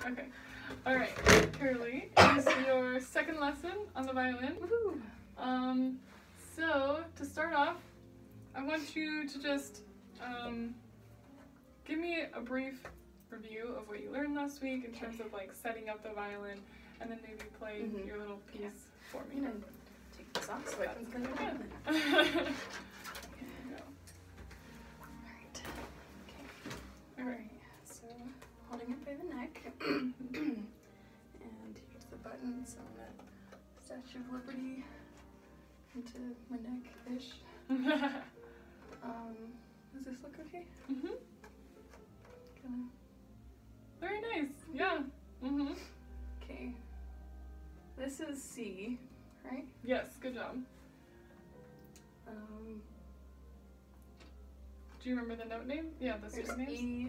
Okay. Alright, Curly, it is your second lesson on the violin. Woohoo! So, to start off, I want you to just give me a brief review of what you learned last week in terms of like setting up the violin, and then maybe play your little piece for me. I'm gonna take this off so I can play it again. Alright. Okay. Alright, so holding it by the neck. And here's the button, so I'm gonna Statue of Liberty into my neck-ish. Does this look okay? Very nice. Yeah. Okay. This is C, right? Yes, good job. Do you remember the note name? Yeah, the student names. E.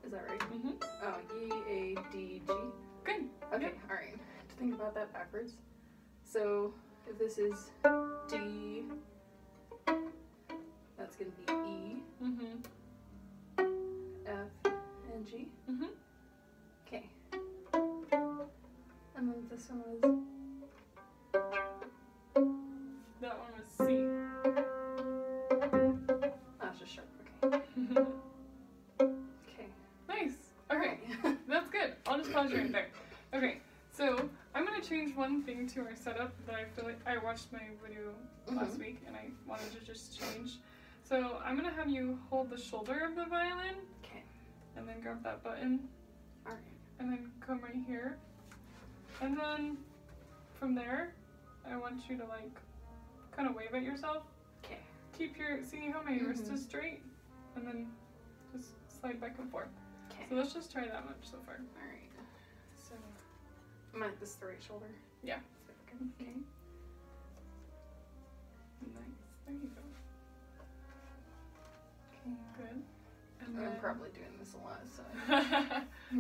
Is that right? Oh, E, A, D, G. Good. Okay, Yep. alright. To think about that backwards. So, if this is D, that's going to be E, F, and G. Okay. And then this one was... That one was C. That's just sharp, okay. Okay. Nice. Okay, that's good. I'll just pause you right there. Okay, so I'm gonna change one thing to our setup that I feel like I watched my video last week and I wanted to just change. So I'm gonna have you hold the shoulder of the violin. Okay. And then grab that button. Alright. And then come right here. And then from there, I want you to like kind of wave at yourself. Okay. Keep your, see how my wrist is straight? And then just slide back and forth. Okay. So let's just try that much so far. Alright. So, I'm gonna make this the right shoulder. Yeah. Okay. Nice. There you go. Okay, good. And I'm then... probably doing this a lot, so...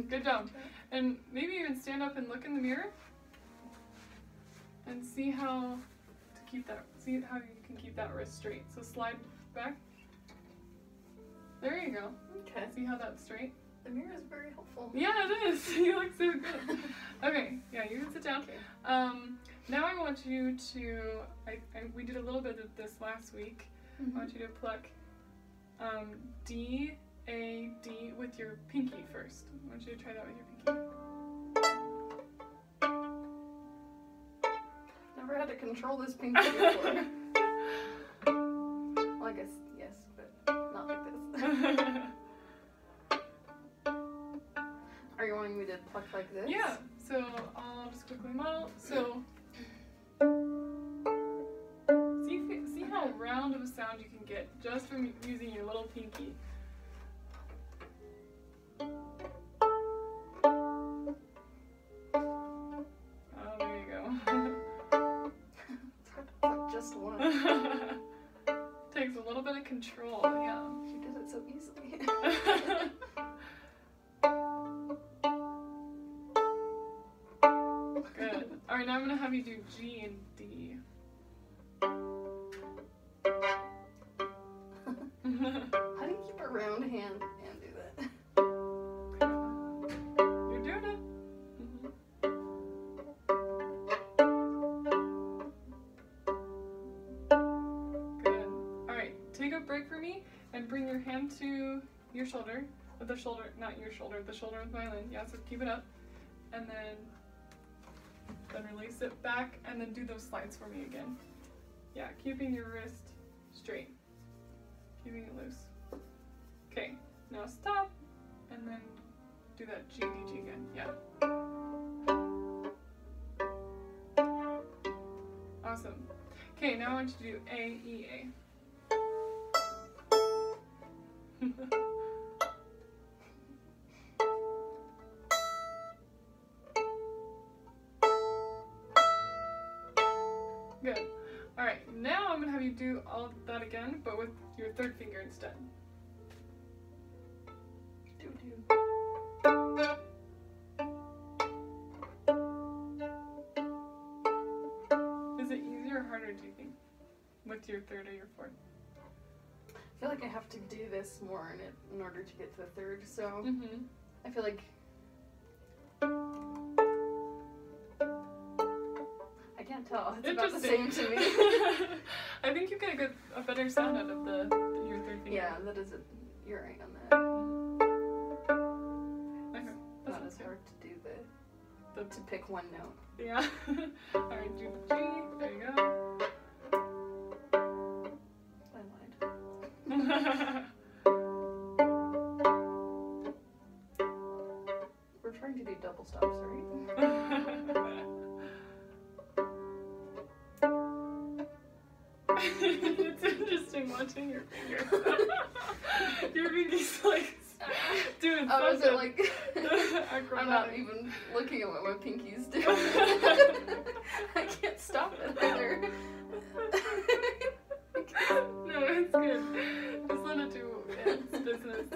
Good job. And maybe even stand up and look in the mirror and see how to keep that, see how you can keep that wrist straight. So slide back. There you go. Okay. See how that's straight? The mirror is very helpful. Yeah, it is. You look so good. Okay, yeah, you can sit down. Okay. Now I want you to, we did a little bit of this last week. I want you to pluck D, A, D with your pinky first. I want you to try that with your pinky. Never had to control this pinky before. Well, I guess, yes, but not like this. Are you wanting me to pluck like this? Yeah, so I'll just quickly model. So, see how round of a sound you can get just from using your little pinky. Oh, there you go. It's hard to pluck just one. Takes a little bit of control, yeah. She did it so easily. Good. Alright, now I'm going to have you do G and D. How do you keep a round hand and do that? You're doing it. Good. Alright, take a break for me and bring your hand to your shoulder. With the shoulder, not your shoulder, the shoulder with the violin. Yeah, so keep it up. And then release it back and then do those slides for me again. Yeah, keeping your wrist straight. Keeping it loose. Okay, now stop and then do that G, D, G again. Yeah. Awesome. Okay, now I want you to do A, E, A. Good. Alright, now I'm going to have you do all that again, but with your third finger instead. Is it easier or harder, do you think, with your third or your fourth? I feel like I have to do this more in order to get to the third, so I feel like I can't tell. It's about the same to me. I think you get a better sound out of your third finger. Yeah, that is you're right on that. Okay. Not as hard to do to pick one note. Yeah. Alright, do the G. There you go. I lied. We're trying to do double stops, right? It's interesting watching your fingers. Your fingers like doing something. Oh, is it like acrobatic. I'm not even looking at what my pinkies do. I can't stop it either. No, it's good. Just let it do its business.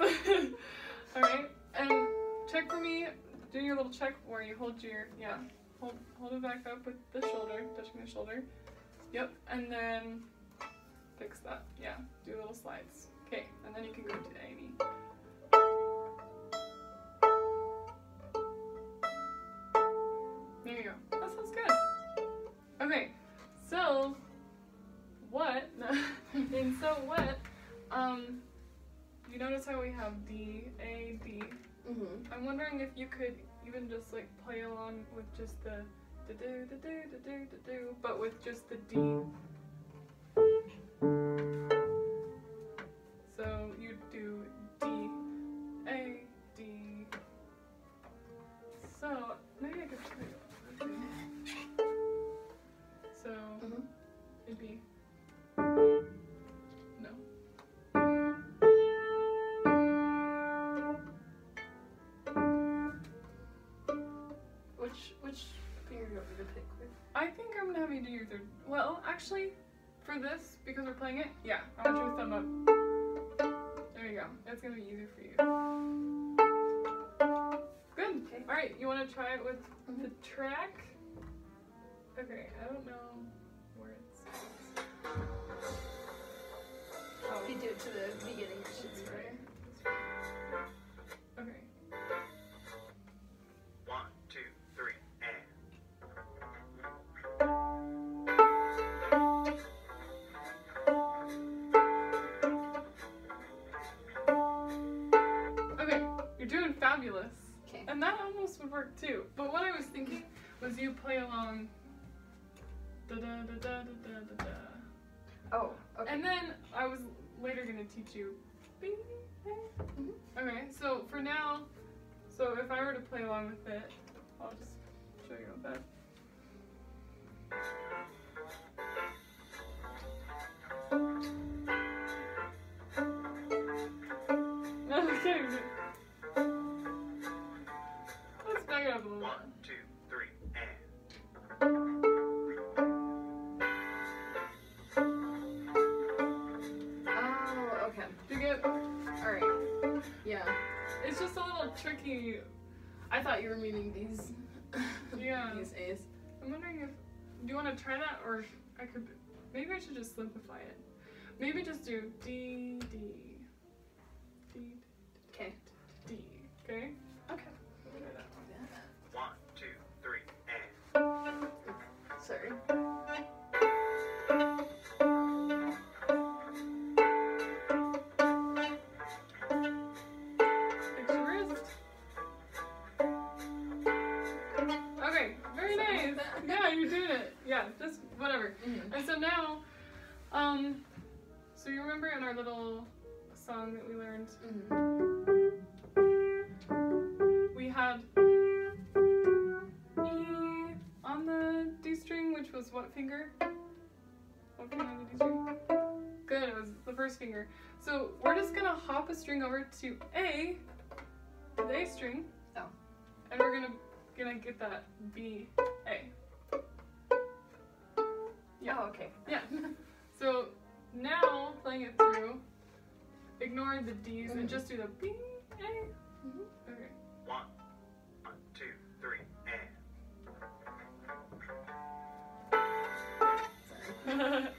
Alright, and check for me. Do your little check where you hold your, hold it back up with the shoulder, touching the shoulder. Yep, and then fix that. Yeah, do little slides. Okay, and then you can go to A and E. There you go. That sounds good. Okay, so what? In so what? You notice how we have D, A, D. Mm-hmm. I'm wondering if you could even just like play along with just the do, but with just the D. So you do D, A, D. So maybe I could show you. So it'd be no. Which finger do you want me to pick with? I think I'm gonna have you do your third. Well, actually, for this, because we're playing it, yeah, I want your thumb up. There you go. It's gonna be easier for you. Good. Okay. All right. You want to try it with the track? Okay. I don't know where it's. Oh, if you do it to the beginning, it should be That's right. Okay. 1, 2, 3, Okay. You're doing fabulous. Okay. And that almost would work too. But what I was thinking was you play along. Da da da da da da da. Oh, okay. And then I was later gonna teach you. Bing, bing. Okay, so for now, so if I were to play along with it, I'll just show you real fast. Okay. Let's back it up a little 1, more. 2, 3, Oh, okay. Do you get? Alright. Yeah. It's just a little tricky. I thought you were meaning these. Yeah. These A's. I'm wondering if, do you want to try that, or I could, maybe I should just simplify it. Maybe just do D, D, D, Okay. D, okay? Okay. We'll try that one. 1, 2, 3, Sorry. Fix your wrist. Okay, very nice. Yeah, you're doing it. Yeah, just whatever. And so now, so you remember in our little song that we learned, we had E on the D string, which was what finger? What finger on the D string? Good, it was the first finger. So we're just gonna hop a string over to A, the A string. Oh. And we're gonna get that B, A. Yeah. Oh, okay. Yeah. So now playing it through, ignore the D's and just do the B, A. Okay. 1, 2, 3, Sorry.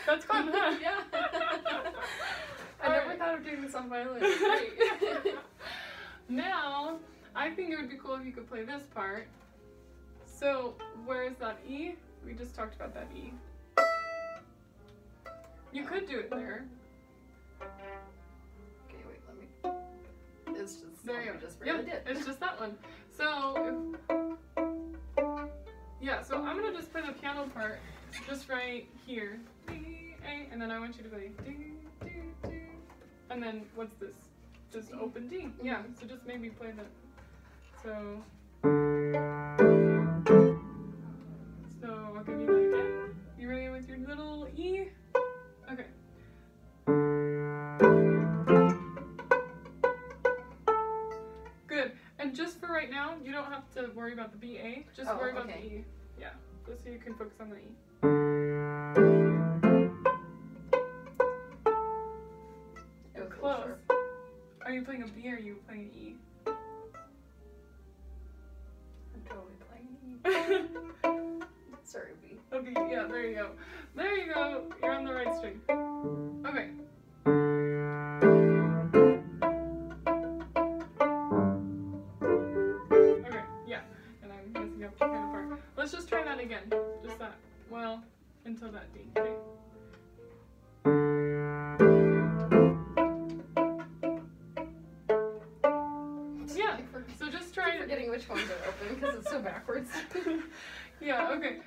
That's fun, huh? Yeah. I All never right. thought of doing this on violin. It's great. Now, I think it would be cool if you could play this part. So, where is that E? We just talked about that E. You could do it there. Okay, wait, let me. It's just. There you go. Just really Yep, did. it's just that one. So, yeah, so I'm gonna just play the piano part just right here. D, A, and then I want you to play D, D, D. And then what's this? Just D. open D. Yeah, so just maybe play that. So I'll give you that again. You ready with your little E? Okay. Good. And just for right now, you don't have to worry about the B, A. Just worry about the E. Yeah. Just so you can focus on the E. It was Close. sharp. Are you playing a B or are you playing an E? I'm totally playing E. Sorry, B. Okay, yeah, there you go. There you go. You're on the right string. Okay. Okay, yeah. And I'm messing up the piano part. Let's just try that again. Just that. Well, until that D. Okay. Yeah. So just try I'm it. forgetting which ones are open because it's so backwards. Yeah, okay.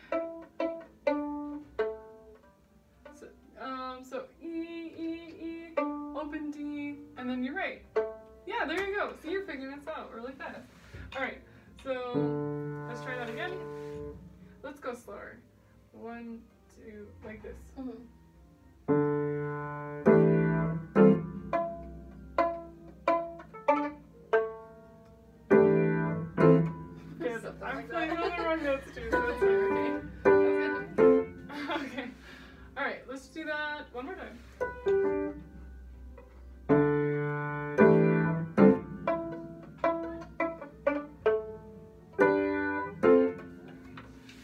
So E, E, E, open D, and then you're right. Yeah, there you go. See, you're figuring this out really fast. Alright, so let's try that again. Let's go slower. 1, 2, like this. Good. Something I'm like playing that. on the wrong notes too, so it's okay. That's good. Okay. Alright, let's do that one more time.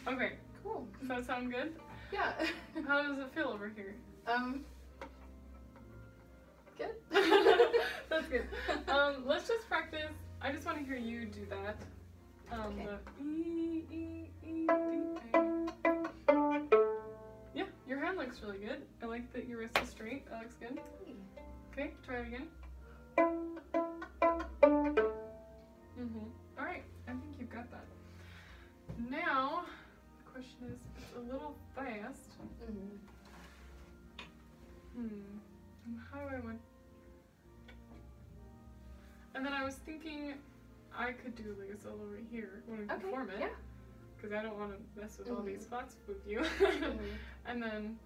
Okay, Cool. does that sound good? Yeah. How does it feel over here? Good. That's good. Let's just practice. I just want to hear you do that. Okay. The E, E, E, D, A. Yeah, your hand looks really good. I like that your wrist is straight. That looks good. Okay, try it again. Alright, I think you've got that. Now, the question is, it's a little fast. How do I want... And then I was thinking I could do like a solo right here when we perform it. Yeah. Because I don't want to mess with all these spots with you. And then,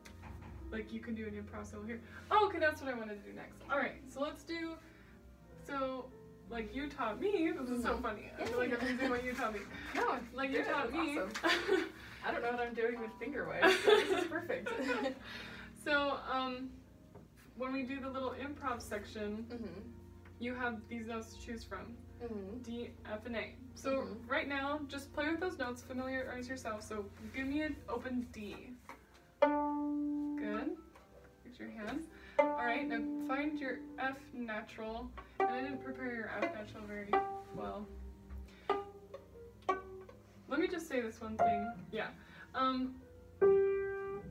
like, you can do an improv solo here. Oh, okay, that's what I wanted to do next. Alright, so let's do... So, like, you taught me. This is so funny. I feel like I'm using what you taught me. No, Like, you taught me. Awesome. I don't know what I'm doing with finger waves, so this is perfect. So, when we do the little improv section, you have these notes to choose from. D, F, and A. So right now, just play with those notes, familiarize yourself. So give me an open D. Good. Use your hands. Alright, now find your F natural. And I didn't prepare your F natural very well. Let me just say this one thing. Yeah.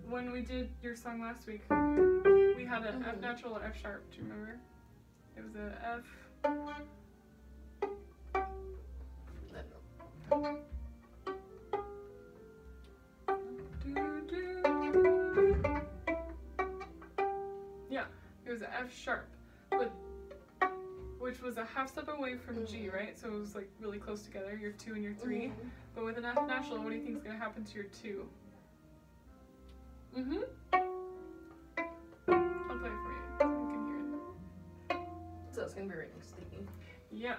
When we did your song last week, we had an F natural and F sharp. Do you remember? It was a F. Yeah, it was an F sharp, but which was a half step away from G, right? So it was like really close together, your 2 and your 3. But with an F natural, what do you think is going to happen to your 2? I'll play it for you so you can hear it. So it's going to be right next to the E. Yeah,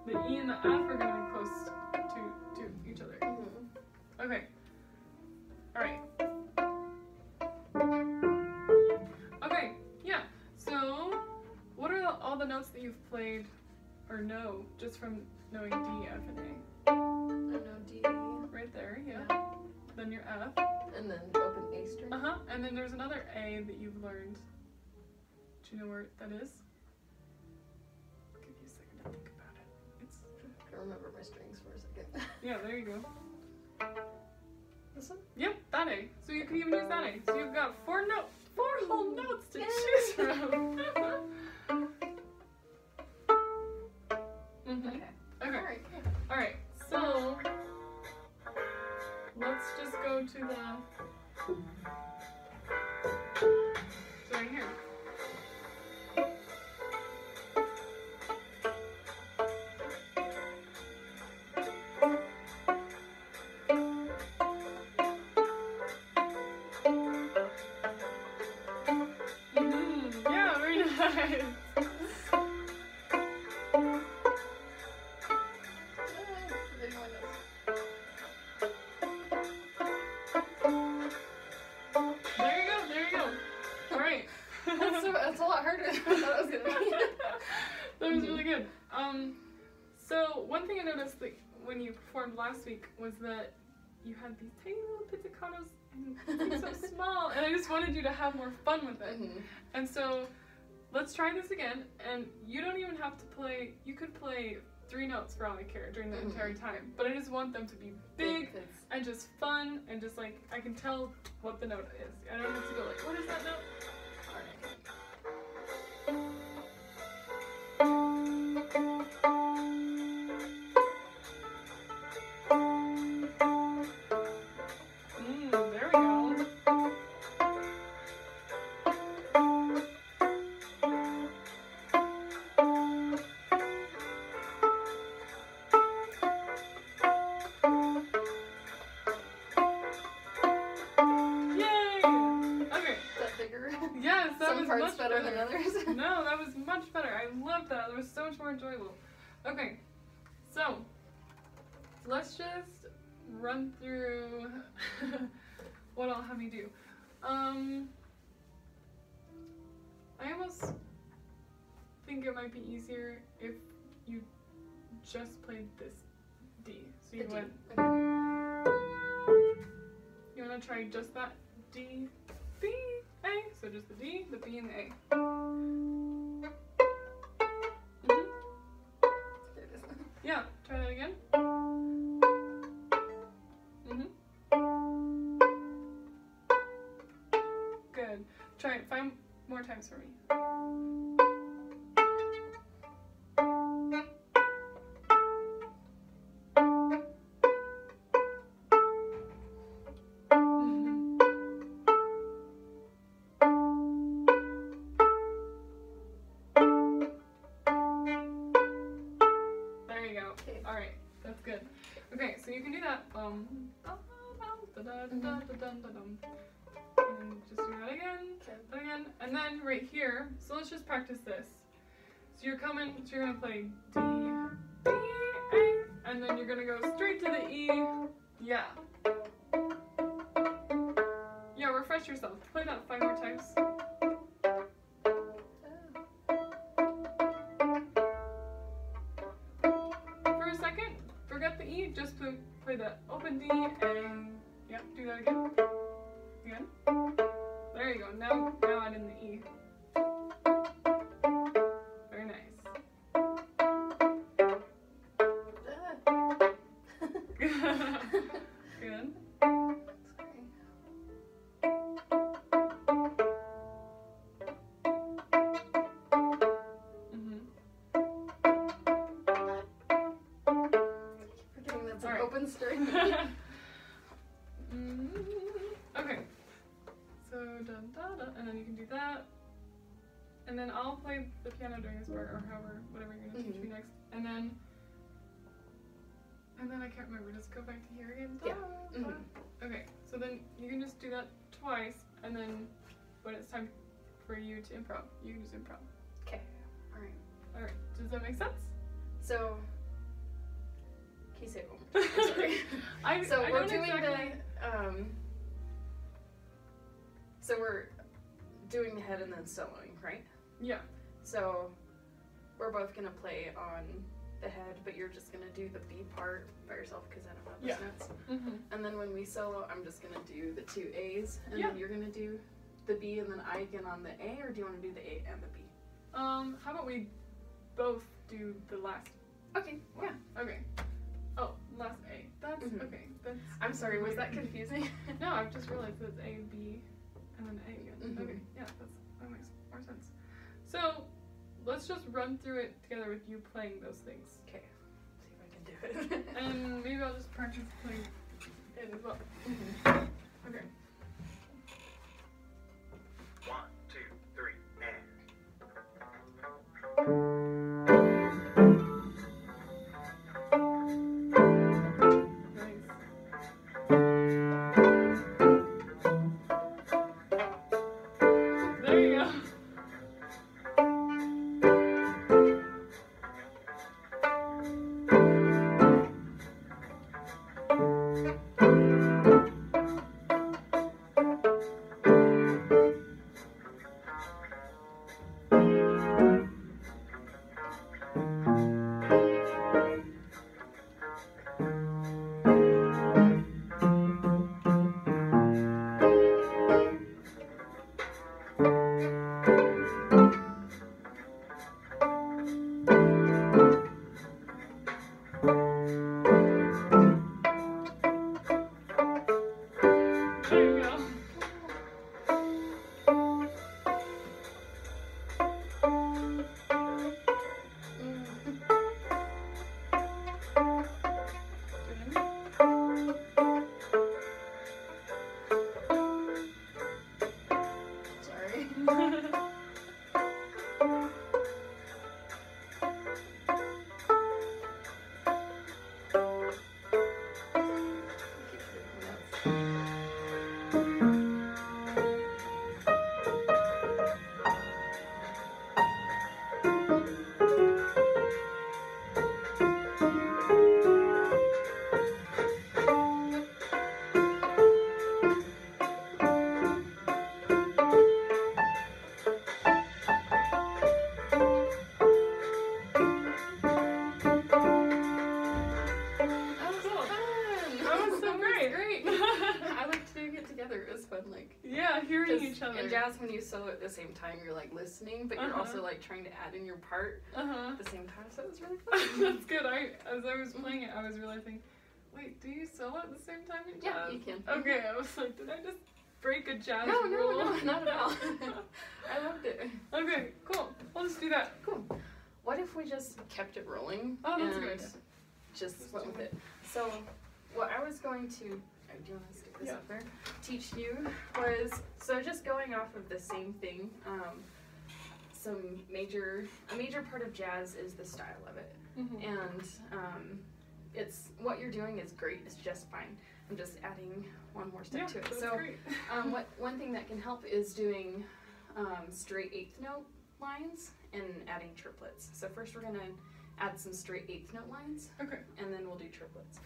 the E and the F are going to be close to each other. Okay. Alright. Okay, yeah. So, what are all the notes that you've played or know just from knowing D, F, and A? I know D. Right there, yeah. then your F. And then open A string. And then there's another A that you've learned. Do you know where that is? I'll give you a second to think about it. It's. I can remember my strings for a second. Yeah, there you go. This one? Yep, that A. So you can even use that A. So you've got four whole notes to choose from. Okay. Okay. Alright. Alright, so let's just go to the. So right here. Yeah, very nice. There you go. Alright. That's a lot harder than I thought it was gonna be. That was really good. So one thing I noticed that when you performed last week was that you had these tiny little pizzicatos and it seemed so small, and I just wanted you to have more fun with it. And so let's try this again, and you don't even have to play, you could play 3 notes for all I care during the entire time, but I just want them to be big and just fun and just like, I can tell what the note is. I don't have to go like, what is that note? There we go. Yes, that Some was parts much better than others. No, that was much better. I loved that. It was so much more enjoyable. Okay, so let's just run through what I'll have you do. I almost think it might be easier if you just played this D. So you went. You want to try just that D, B, A. So just the D, the B, and the A. Yeah, try that again. Good. Try it 5 more times for me. Alright, that's good. Okay, so you can do that. And just do that again, and then right here, so let's just practice this. So you're gonna play D, B, A, and then you're gonna go straight to the E. Yeah. Yeah, refresh yourself. Play that 5 more times. Forget the E, just play the open D and yeah, do that again. Again. There you go. Now add in the E. Very nice. Good. Open string. Okay. So dun da da, and then you can do that, and then I'll play the piano during this part, or however, whatever you're gonna teach me next, and then I can't remember. Just go back to here again. Da, da. Okay. So then you can just do that twice, and then when it's time for you to improv, you can just improv. Okay. All right. All right. Does that make sense? So. Can you say it one more time? I'm sorry. So we're doing so we're doing the head and then soloing, right? Yeah. So we're both gonna play on the head, but you're just gonna do the B part by yourself because I don't have those Yeah. notes. Mm-hmm. And then when we solo, I'm just gonna do the 2 A's, and Yeah. then you're gonna do the B and then I again on the A, or do you want to do the A and the B? How about we both do the last Okay, one? yeah. Okay. Oh, last A. That's Mhm. okay. That's. I'm sorry, was that confusing? No, I've just realized that it's A, B, and then A again. Mhm. Okay, yeah, that makes more sense. So, let's just run through it together with you playing those things. Okay, see if I can do it. And maybe I'll just practice playing it as well. Mhm. Okay. 1, 2, 3, and. Nice. There you go. There you go. Sorry. That was Cool. fun. That was so That great. great. I liked doing it together. It was fun, like. Yeah, hearing 'Cause each other. in jazz, when you solo at the same time, you're like listening, but you're Uh-huh. also like trying to add in your part Uh-huh. at the same time. So it was really fun. That's good. As I was playing it, I was realizing, wait, do you solo at the same time in jazz? Yeah, you can. Okay, I was like, did I just break a jazz No, rule? not at all. I loved it. Okay, cool. We'll just do that. Cool. What if we just kept it rolling Oh, that's a and good idea. just went with it? So, what I was going to, do you want to stick this Yeah. up there? Teach you was, so just going off of the same thing, a major part of jazz is the style of it. Mm-hmm. And it's, what you're doing is great, it's just fine. I'm just adding one more step Yeah, to it. that's So, great. one thing that can help is doing straight eighth note lines and adding triplets. So first we're gonna add some straight eighth note lines, Okay. and then we'll do triplets.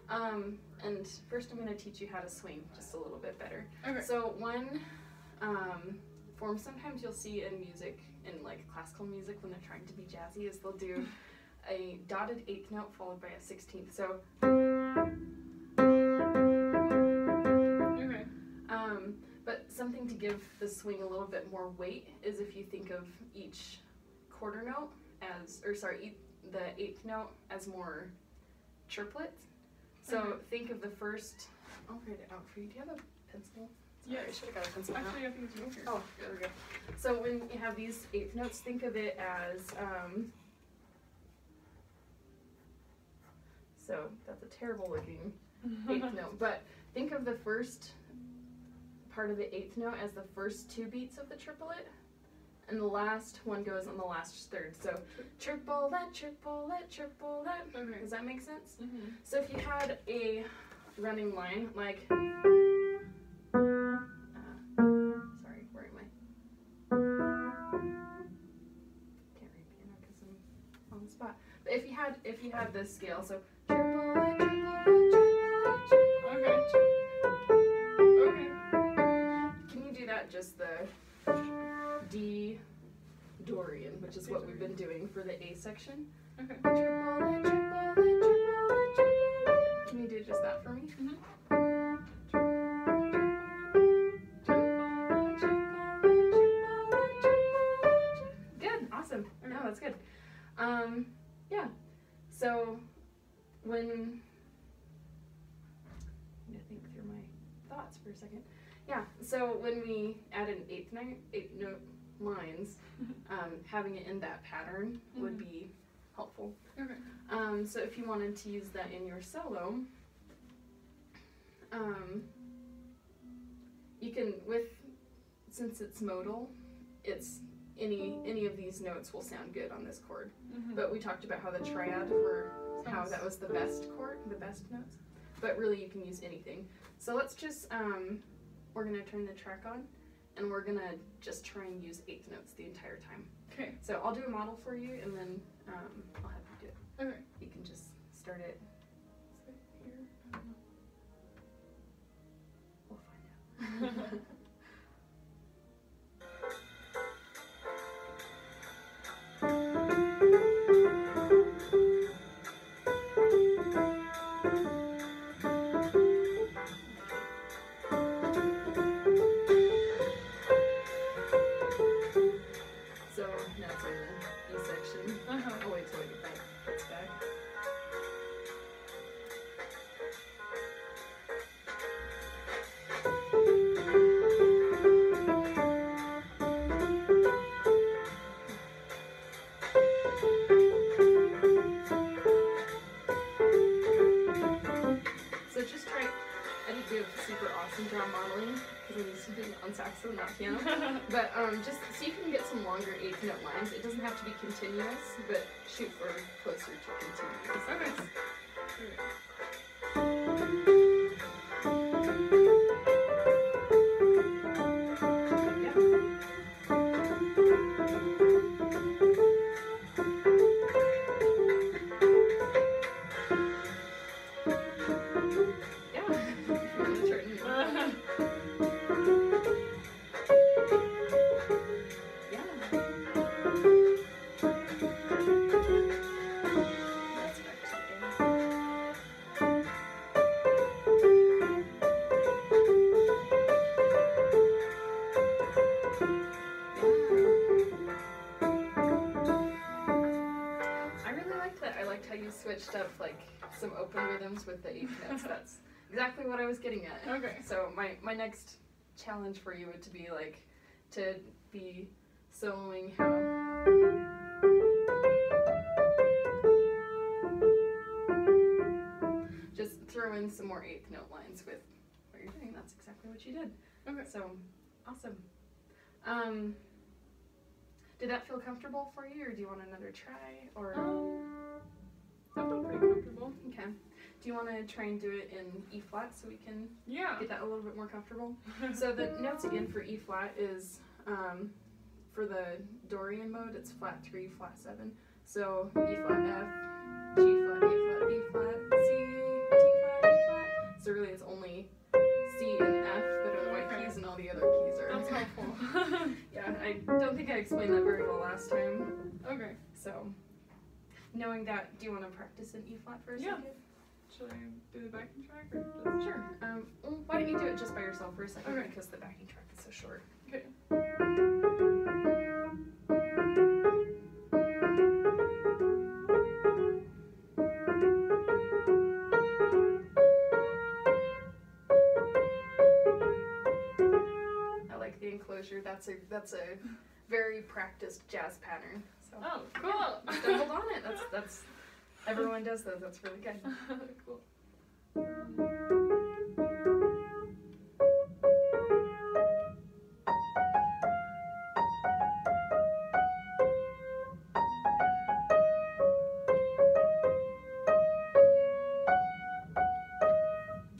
And first I'm gonna teach you how to swing just a little bit better. Okay. So one form sometimes you'll see in music, in like classical music when they're trying to be jazzy, is they'll do a dotted eighth note followed by a 16th. So Okay. but something to give the swing a little bit more weight is if you think of each quarter note as, the eighth note as more triplets. So Okay. think of the first, I'll write it out for you. Do you have a pencil? Sorry, I Yes. should have got a pencil out. Actually, I think it's over here. Oh, there we go. So when you have these eighth notes, think of it as, so that's a terrible looking eighth note, but think of the first part of the eighth note as the first two beats of the triplet, and the last one goes on the last third. So triplet, triplet, triplet. Okay. Does that make sense? Mm-hmm. So if you had a running line like, sorry, where am I? Can't read piano because I'm on the spot. But if you had this scale, so triplet, triplet, triplet, triplet. Okay. Can you do that just the D Dorian, which is what we've been doing for the A section? Okay. Triplet, triplet, triplet, triplet. Can you do just that for me? Good, awesome. No, that's good. Yeah. So when I'm gonna think through my thoughts for a second. Yeah. So when we add an eighth note lines, having it in that pattern would be helpful. Okay. So if you wanted to use that in your solo, you can, since it's modal, it's any of these notes will sound good on this chord. But we talked about how the triad how that was the best chord, the best notes. But really you can use anything. So let's just, we're gonna turn the track on and we're gonna just try and use eighth notes the entire time. Okay. So I'll do a model for you and then I'll have you do it. Okay. You can just start it. Is it here? I don't know. We'll find out. So now it's in the E section. I'll wait till I get that fits back. So just try, I didn't do a super awesome job modeling because I'm used to doing on saxophone, not piano. But just so you can get some longer eighth note lines. It doesn't have to be continuous, but shoot for closer to continuous. Okay. Switched up like some open rhythms with the eighth notes. That's exactly what I was getting at. Okay. So my next challenge for you would to be like to be soloing how just throw in some more eighth note lines with what you're doing. That's exactly what you did. Okay. So awesome. Did that feel comfortable for you, or do you want another try? Or I feel pretty comfortable. okay. Do you want to try and do it in E flat so we can get that a little bit more comfortable? So the notes again for E flat is for the Dorian mode, it's flat 3, flat 7. So E flat F, G flat, A flat, B flat, C, D flat, E flat. So really it's only C and F that are the white keys, and all the other keys are. That's helpful. Yeah, I don't think I explained that very well last time. Okay. So, knowing that, do you want to practice in E flat for a second? Should I do the backing track or just... Sure. Well, why don't you do it just by yourself for a second, Okay. because the backing track is so short. Okay. I like the enclosure. That's a very practiced jazz pattern. So. Oh, cool. Stumbled on it. That's everyone does those. That's really good. Cool.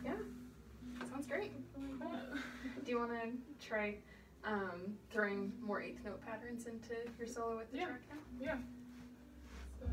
Yeah, sounds great. Do you want to try throwing more eighth note patterns into your solo with the track now? Yeah. So,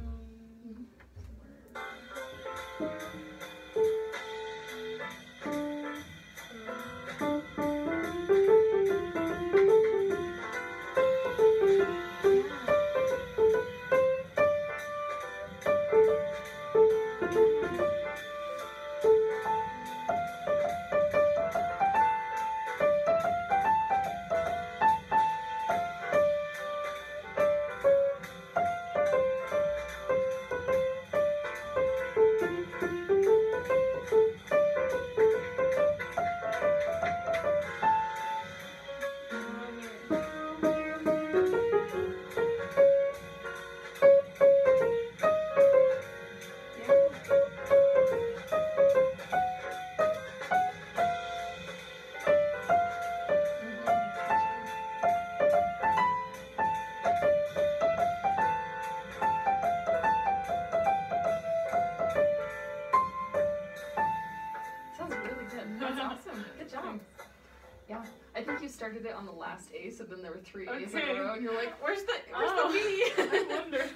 I think you started it on the last A, so then there were 3 A's in Okay. a row, and you're like, where's the Oh, B? I wonder.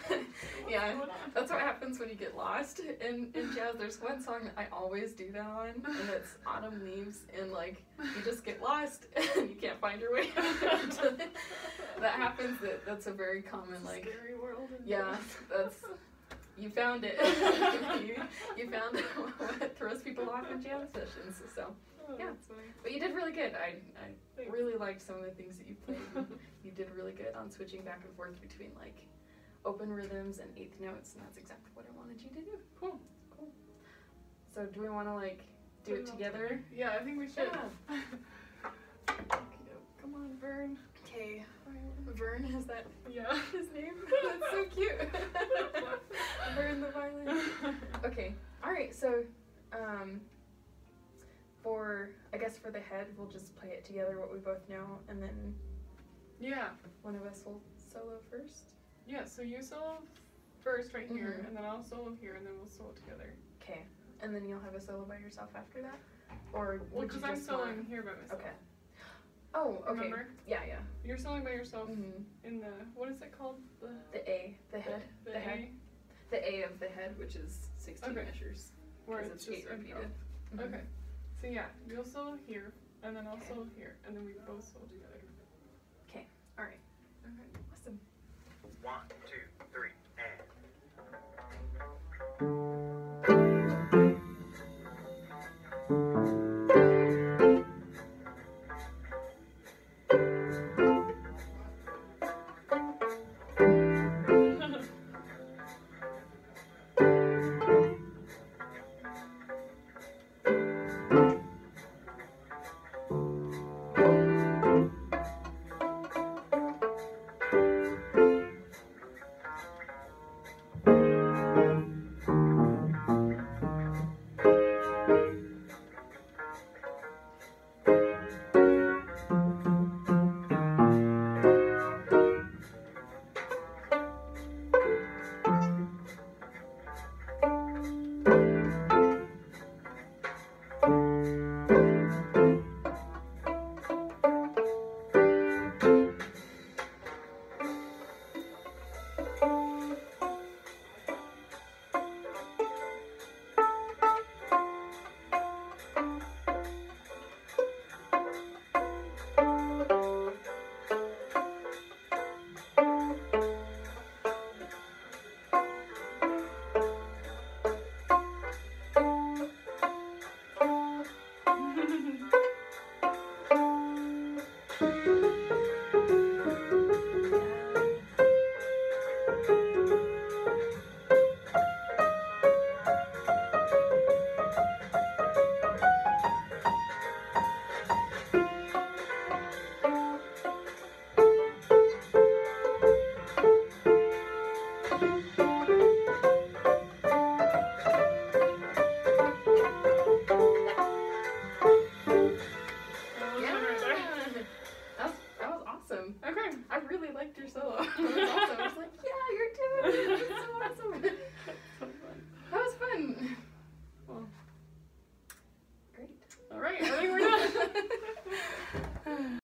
Yeah, What's going on? that's what happens when you get lost in jazz. There's one song that I always do that on, and it's Autumn Leaves, and like, you just get lost, and you can't find your way out. That happens, that's a very common, It's a like, scary world. yeah, that's, you found it. you found what throws people off in jam sessions, so. Oh, Yeah. that's funny. But you did really good. I Thanks. really liked some of the things that you played. You did really good on switching back and forth between like open rhythms and eighth notes, and that's exactly what I wanted you to do. Cool. So do we want to like do Put it all together? Yeah, I think we should. Yeah. Come on, Vern. Okay. Vern, is that Yeah. his name? That's so cute. Vern the violin. Okay. All right. So, for the head, we'll just play it together, what we both know, and then Yeah. one of us will solo first. Yeah, so you solo first right here, Mhm. and then I'll solo here, and then we'll solo together. Okay. And then you'll have a solo by yourself after that, or Well, would you because I'm just soloing want... here by myself. Okay. Oh, okay. Remember? Yeah. You're soloing by yourself Mhm. in the, what is it called? The A, the head, The head, A, the A of the head, which is 16 Okay. measures. where 'cause it's it's just 8 repeated. Mhm. Okay. So yeah, you'll solo here, and then I'll Okay. solo here, and then we both solo together. All right. Okay. Awesome. 1, 2,